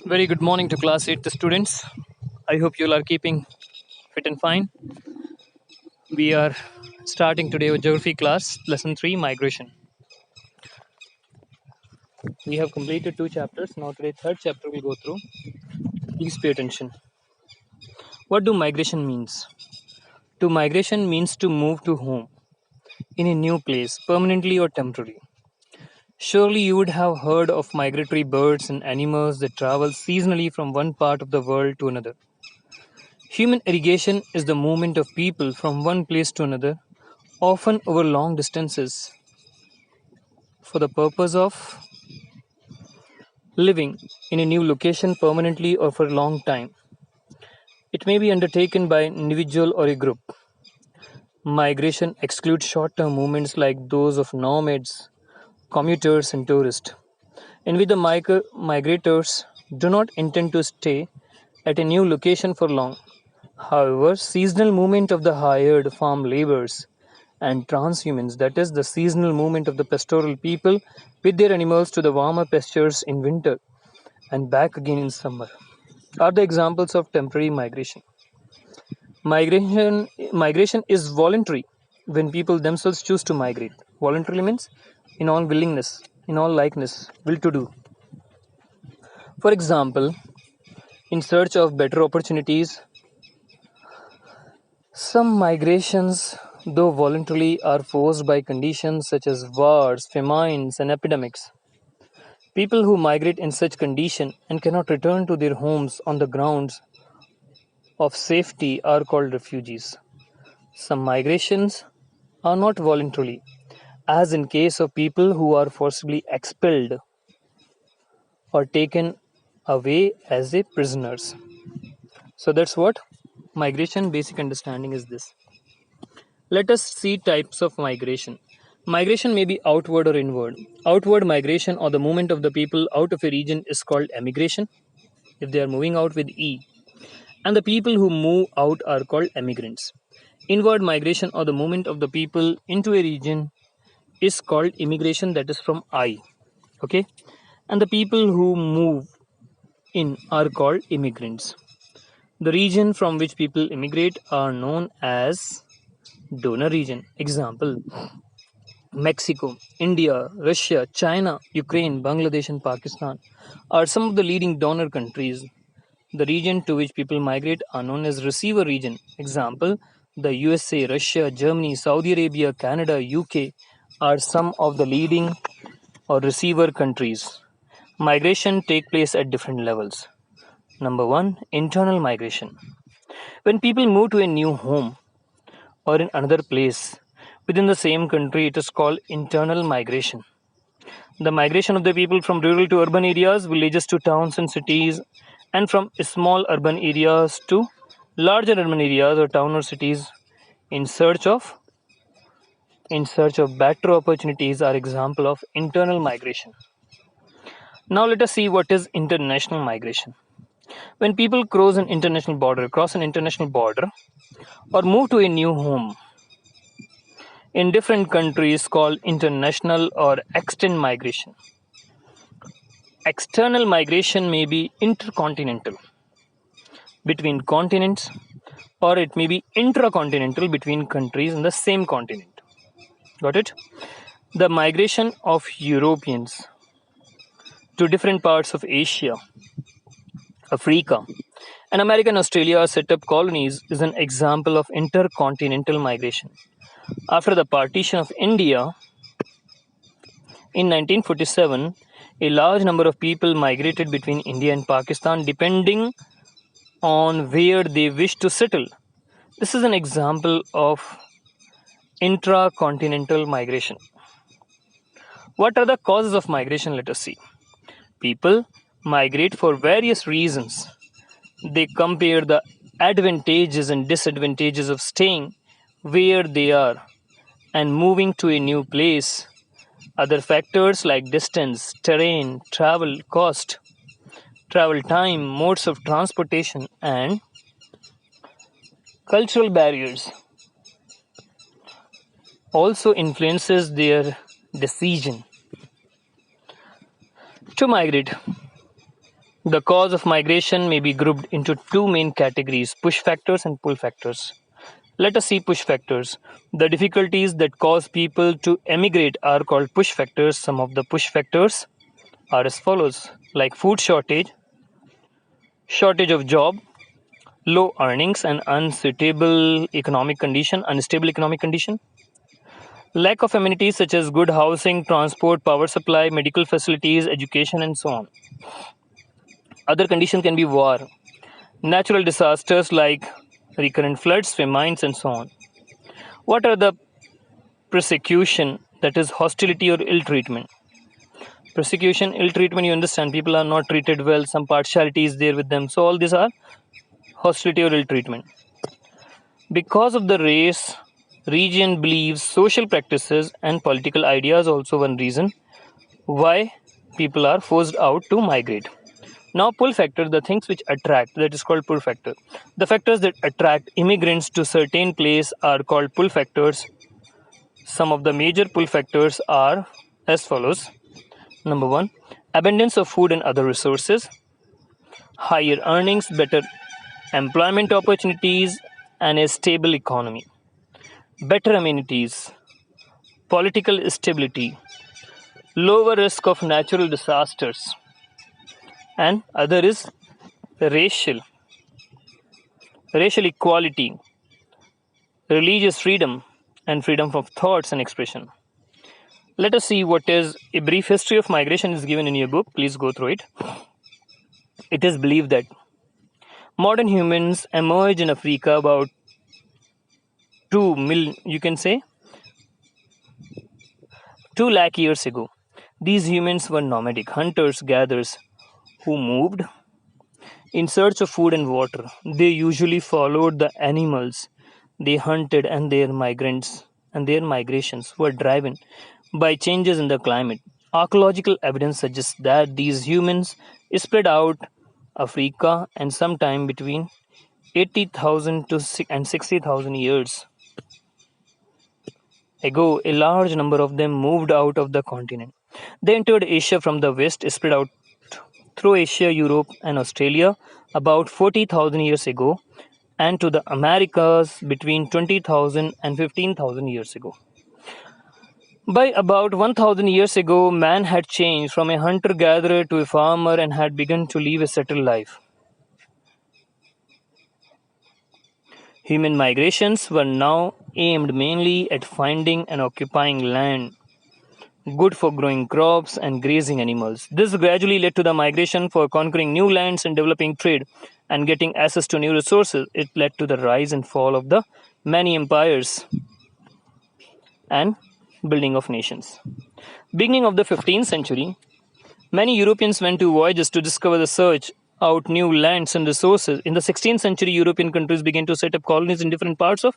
Very good morning to class 8th students. I hope you all are keeping fit and fine. We are starting today with geography class, lesson 3, migration. We have completed two chapters. Now today third chapter we'll go through. Please pay attention. What do migration means? To migration means to move to home in a new place, permanently or temporarily. Surely you would have heard of migratory birds and animals that travel seasonally from one part of the world to another. Human irrigation is the movement of people from one place to another, often over long distances, for the purpose of living in a new location permanently or for a long time. It may be undertaken by an individual or a group. Migration excludes short term movements like those of nomads, commuters, and tourists, in which the migrators do not intend to stay at a new location for long. However, seasonal movement of the hired farm laborers and transhumans, that is, the seasonal movement of the pastoral people with their animals to the warmer pastures in winter and back again in summer, are the examples of temporary migration. Migration is voluntary when people themselves choose to migrate. Voluntarily means in all willingness, in all likeness, will to do. For example, in search of better opportunities, some migrations, though voluntarily, are forced by conditions such as wars, famines, and epidemics. People who migrate in such condition and cannot return to their homes on the grounds of safety are called refugees. Some migrations are not voluntarily, as in case of people who are forcibly expelled or taken away as a prisoners. So that's what migration basic understanding is this. Let us see types of migration. Migration may be outward or inward. Outward migration or the movement of the people out of a region is called emigration if they are moving out with E, and the people who move out are called emigrants. Inward migration or the movement of the people into a region is called immigration, that is from I. Okay, and the people who move in are called immigrants. The region from which people immigrate are known as donor region. Example: Mexico, India, Russia, China, Ukraine, Bangladesh, and Pakistan are some of the leading donor countries. The region to which people migrate are known as receiver region. Example: the USA, Russia, Germany, Saudi Arabia, Canada, UK are some of the leading or receiver countries. Migration take place at different levels. Number 1, internal migration. When people move to a new home or in another place within the same country, it is called internal migration. The migration of the people from rural to urban areas, villages to towns and cities, and from small urban areas to larger urban areas or town or cities in search of better opportunities are example of internal migration. Now let us see what is international migration. When people cross an international border or move to a new home in different countries called international or external migration. External migration may be intercontinental between continents, or it may be intracontinental between countries in the same continent. Got it? The migration of Europeans to different parts of Asia, Africa, and America and Australia set up colonies is an example of intercontinental migration. After the partition of India in 1947, a large number of people migrated between India and Pakistan depending on where they wish to settle. This is an example of intracontinental migration. What are the causes of migration? Let us see. People migrate for various reasons. They compare the advantages and disadvantages of staying where they are and moving to a new place. Other factors like distance, terrain, travel cost, travel time, modes of transportation, and cultural barriers also influences their decision to migrate. The cause of migration may be grouped into two main categories: push factors and pull factors. Let us see push factors. The difficulties that cause people to emigrate are called push factors. Some of the push factors are as follows, like food shortage, shortage of job, low earnings and unstable economic condition, lack of amenities such as good housing, transport, power supply, medical facilities, education, and so on. Other conditions can be war, natural disasters like recurrent floods, famines, and so on. What are the persecution, that is hostility or ill treatment? Persecution, ill treatment, you understand, people are not treated well, some partiality is there with them. So all these are hostility or ill treatment. Because of the race, region, beliefs, social practices, and political ideas, also one reason why people are forced out to migrate. Now, pull factor, the things which attract, that is called pull factor. The factors that attract immigrants to certain place are called pull factors. Some of the major pull factors are as follows. Number one, abundance of food and other resources, higher earnings, better employment opportunities, and a stable economy. Better amenities, political stability, lower risk of natural disasters, and other is racial racial equality, religious freedom, and freedom of thoughts and expression. Let us see what is a brief history of migration is given in your book. Please go through it. It is believed that modern humans emerged in Africa about 2 million, you can say 2 lakh years ago. These humans were nomadic hunters gatherers who moved in search of food and water. They usually followed the animals they hunted, and their migrations were driven by changes in the climate. Archaeological evidence suggests that these humans spread out Africa and sometime between 80,000 to 60,000 years ago, a large number of them moved out of the continent. They entered Asia from the west, spread out through Asia, Europe, and Australia about 40,000 years ago, and to the Americas between 20,000 and 15,000 years ago. By about 1,000 years ago, man had changed from a hunter gatherer to a farmer and had begun to live a settled life. Human migrations were now aimed mainly at finding and occupying land good for growing crops and grazing animals. This gradually led to the migration for conquering new lands and developing trade and getting access to new resources. It led to the rise and fall of the many empires and building of nations. Beginning of the 15th century, many Europeans went to voyages to discover the search out new lands and resources. In the 16th century, European countries began to set up colonies in different parts of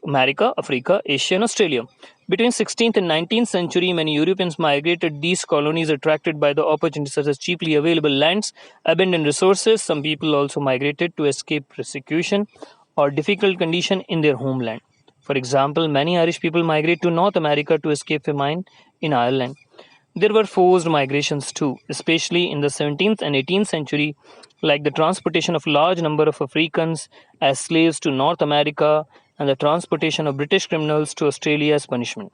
America, Africa, Asia, and Australia. Between 16th and 19th century, many Europeans migrated these colonies attracted by the opportunities such as cheaply available lands, abundant resources. Some people also migrated to escape persecution or difficult condition in their homeland. For example, many Irish people migrate to North America to escape famine in Ireland. There were forced migrations too, especially in the 17th and 18th century, like the transportation of large number of Africans as slaves to North America and the transportation of British criminals to Australia as punishment.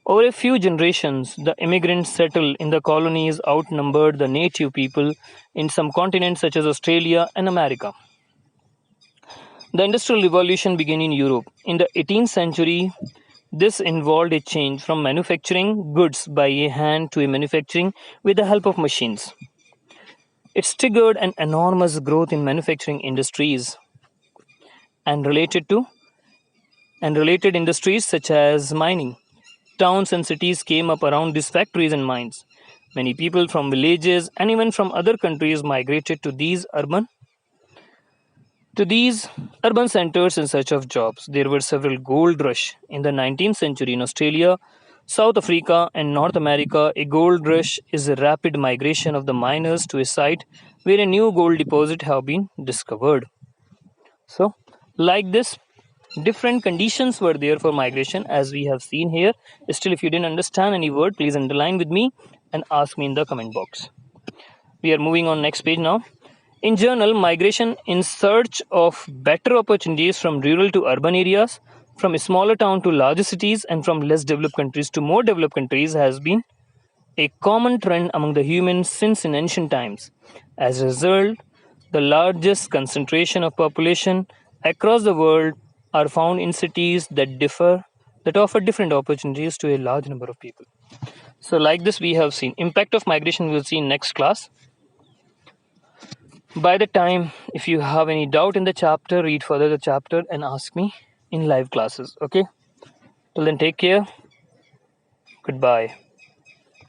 Over a few generations, the immigrants settled in the colonies outnumbered the native people in some continents such as Australia and America. The Industrial Revolution began in Europe. In the 18th century, this involved a change from manufacturing goods by hand to a manufacturing with the help of machines. It triggered an enormous growth in manufacturing industries and related industries such as mining. Towns and cities came up around these factories and mines. Many people from villages and even from other countries migrated to these urban centers in search of jobs. There were several gold rush in the 19th century in Australia, South Africa, and North America. A gold rush is a rapid migration of the miners to a site where a new gold deposit have been discovered. So, like this, different conditions were there for migration as we have seen here. Still, if you didn't understand any word, please underline with me and ask me in the comment box. We are moving on next page now. In journal, migration in search of better opportunities from rural to urban areas, from smaller town to larger cities, and from less developed countries to more developed countries has been a common trend among the humans since in ancient times. As a result, the largest concentration of population across the world are found in cities that offer different opportunities to a large number of people. So like this we have seen impact of migration we'll see in next class. By the time, if you have any doubt in the chapter, read further the chapter and ask me in live classes. Okay? Till then, take care. Goodbye.